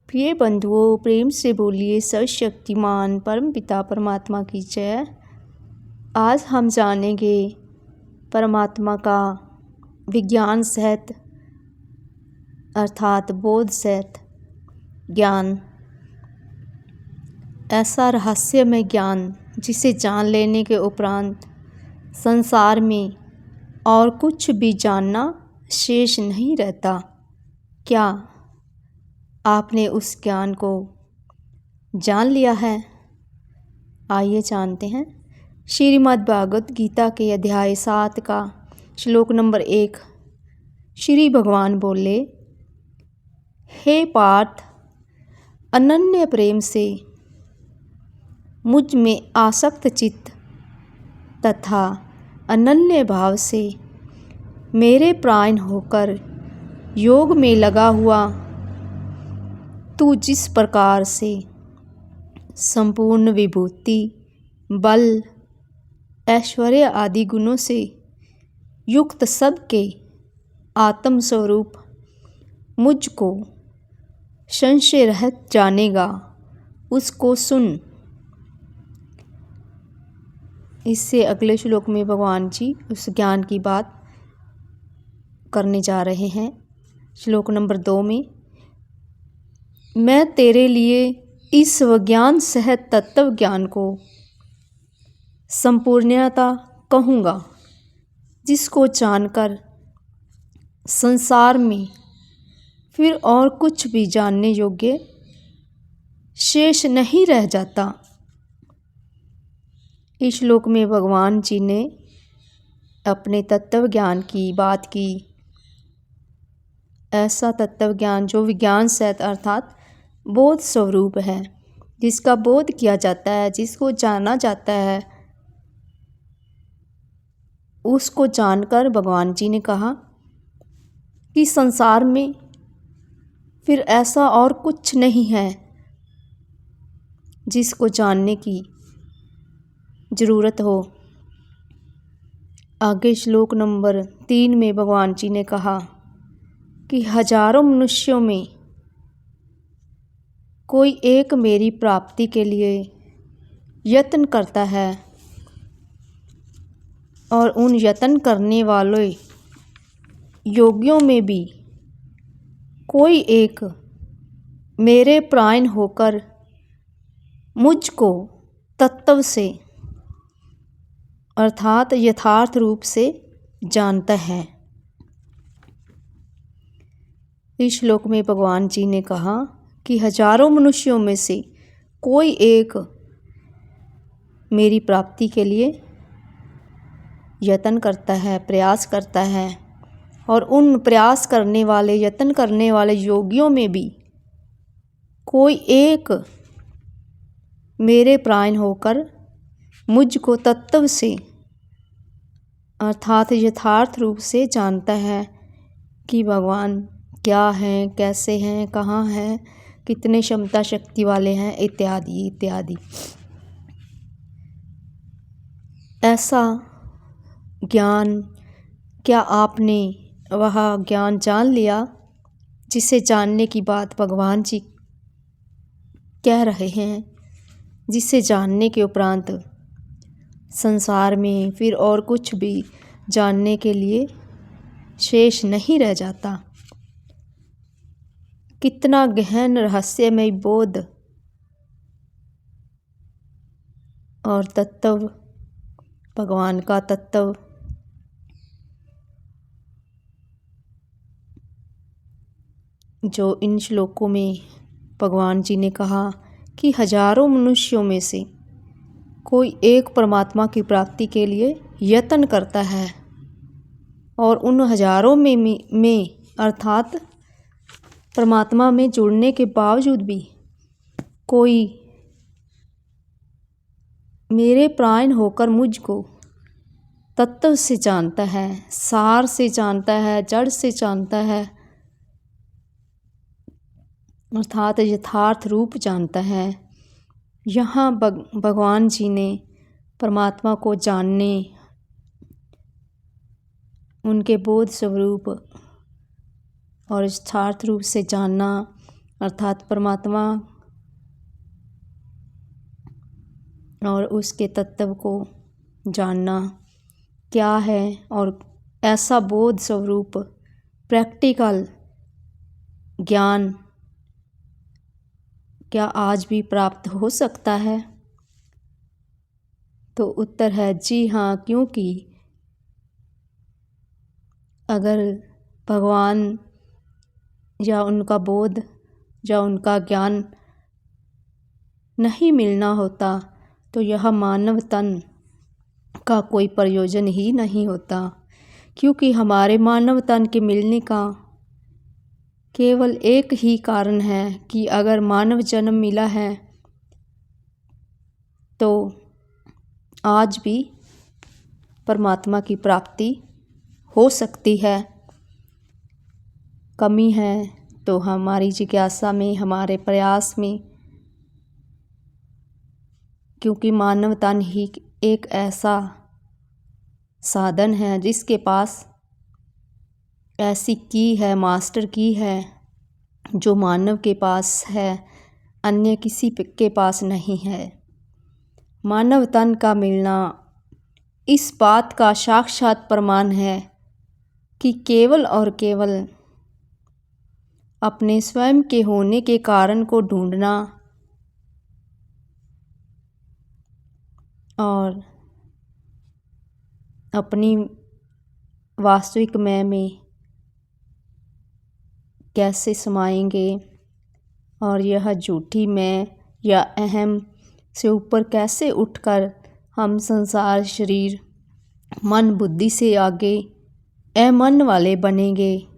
प्रिय बंधुओं, प्रेम से बोलिए सर्वशक्तिमान परम पिता परमात्मा की जय। आज हम जानेंगे परमात्मा का विज्ञान सहित अर्थात बोध सहित ज्ञान, ऐसा रहस्यमय ज्ञान जिसे जान लेने के उपरांत संसार में और कुछ भी जानना शेष नहीं रहता। क्या आपने उस ज्ञान को जान लिया है? आइए जानते हैं। श्रीमद् भागवत गीता के अध्याय 7 का श्लोक नंबर 1। श्री भगवान बोले, हे पार्थ, अनन्य प्रेम से मुझ में आसक्त चित्त तथा अनन्य भाव से मेरे प्राण होकर योग में लगा हुआ तू जिस प्रकार से संपूर्ण विभूति, बल, ऐश्वर्य आदि गुणों से युक्त सबके आत्म स्वरूप मुझको संशय रहित जानेगा, उसको सुन। इससे अगले श्लोक में भगवान जी उस ज्ञान की बात करने जा रहे हैं। श्लोक नंबर 2 में, मैं तेरे लिए इस विज्ञान सहित तत्व ज्ञान को संपूर्णता कहूँगा, जिसको जानकर संसार में फिर और कुछ भी जानने योग्य शेष नहीं रह जाता। इस श्लोक में भगवान जी ने अपने तत्व ज्ञान की बात की। ऐसा तत्व ज्ञान जो विज्ञान सहित अर्थात बोध स्वरूप है, जिसका बोध किया जाता है, जिसको जाना जाता है, उसको जानकर भगवान जी ने कहा कि संसार में फिर ऐसा और कुछ नहीं है जिसको जानने की ज़रूरत हो। आगे श्लोक नंबर 3 में भगवान जी ने कहा कि हजारों मनुष्यों में कोई एक मेरी प्राप्ति के लिए यत्न करता है, और उन यत्न करने वाले योगियों में भी कोई एक मेरे प्राण होकर मुझको तत्व से अर्थात यथार्थ रूप से जानता है। इस श्लोक में भगवान जी ने कहा कि हजारों मनुष्यों में से कोई एक मेरी प्राप्ति के लिए यत्न करता है, प्रयास करता है, और उन प्रयास करने वाले, यत्न करने वाले योगियों में भी कोई एक मेरे प्राण होकर मुझको तत्व से अर्थात यथार्थ रूप से जानता है कि भगवान क्या हैं, कैसे हैं, कहाँ हैं, कितने क्षमता शक्ति वाले हैं, इत्यादि इत्यादि। ऐसा ज्ञान क्या आपने वह ज्ञान जान लिया जिसे जानने की बात भगवान जी कह रहे हैं, जिसे जानने के उपरांत संसार में फिर और कुछ भी जानने के लिए शेष नहीं रह जाता। कितना गहन रहस्यमय बोध और तत्व, भगवान का तत्व जो इन श्लोकों में भगवान जी ने कहा कि हजारों मनुष्यों में से कोई एक परमात्मा की प्राप्ति के लिए यत्न करता है, और उन हजारों में अर्थात परमात्मा में जुड़ने के बावजूद भी कोई मेरे प्राण होकर मुझको तत्व से जानता है, सार से जानता है, जड़ से जानता है, अर्थात यथार्थ रूप जानता है। यहाँ भगवान जी ने परमात्मा को जानने, उनके बोध स्वरूप और यथार्थ रूप से जानना अर्थात परमात्मा और उसके तत्व को जानना क्या है, और ऐसा बोध स्वरूप प्रैक्टिकल ज्ञान क्या आज भी प्राप्त हो सकता है? तो उत्तर है जी हाँ, क्योंकि अगर भगवान या उनका बोध या उनका ज्ञान नहीं मिलना होता तो यह मानव तन का कोई प्रयोजन ही नहीं होता। क्योंकि हमारे मानव तन के मिलने का केवल एक ही कारण है कि अगर मानव जन्म मिला है तो आज भी परमात्मा की प्राप्ति हो सकती है। कमी है तो हमारी जिज्ञासा में, हमारे प्रयास में, क्योंकि मानव तन ही एक ऐसा साधन है जिसके पास ऐसी की है, मास्टर की है, जो मानव के पास है, अन्य किसी के पास नहीं है। मानव तन का मिलना इस बात का साक्षात प्रमाण है कि केवल और केवल अपने स्वयं के होने के कारण को ढूंढना और अपनी वास्तविक मैं में कैसे समाएंगे और यह झूठी मैं या अहम से ऊपर कैसे उठकर हम संसार, शरीर, मन, बुद्धि से आगे अमन वाले बनेंगे।